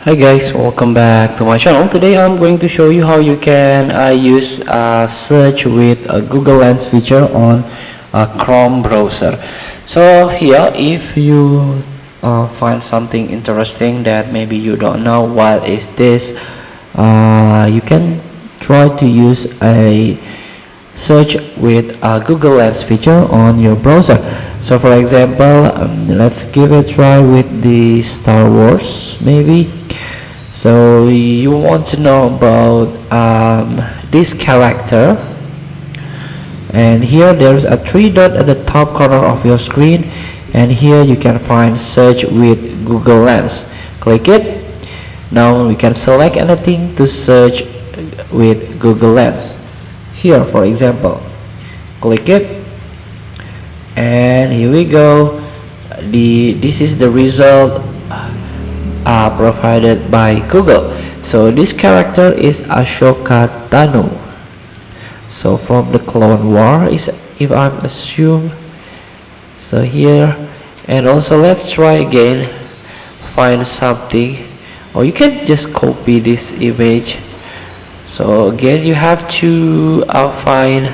Hi guys, welcome back to my channel. Today I'm going to show you how you can use search with a Google Lens feature on a Chrome browser. So here, if you find something interesting that maybe you don't know what is this, you can try to use a search with a Google Lens feature on your browser. So for example, let's give it a try with the Star Wars maybe. So you want to know about this character, and here there's a three dot at the top corner of your screen, and here you can find search with Google Lens. Click it. Now we can select anything to search with Google Lens. Here for example, click it, and here we go. This is the result provided by Google. So this character is Ahsoka Tano. So from the Clone War, is if I'm assume. So here, and also let's try again, find something, or you can just copy this image. So again, you have to find,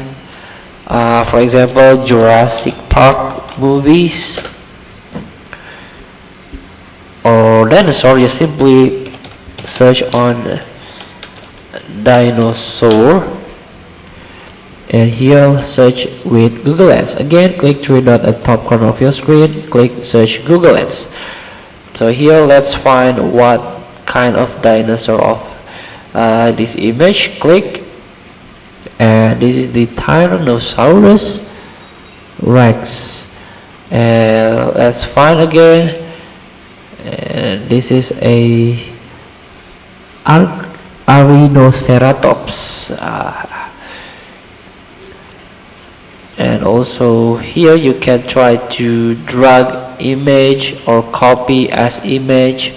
for example, Jurassic Park movies or dinosaur. You simply search on dinosaur, and here search with Google Lens. Again, click three dot at top corner of your screen, click search Google Lens. So here let's find what kind of dinosaur of this image. Click, and this is the Tyrannosaurus Rex, and let's find again. And this is a Arinoceratops, and also here you can try to drag image or copy as image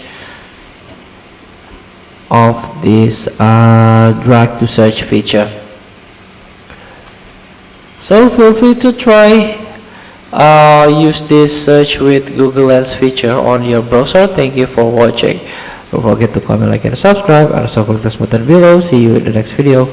of this drag to search feature. So feel free to try use this search with Google Lens feature on your browser. Thank you for watching. Don't forget to comment, like, and subscribe. And also click the button below. See you in the next video.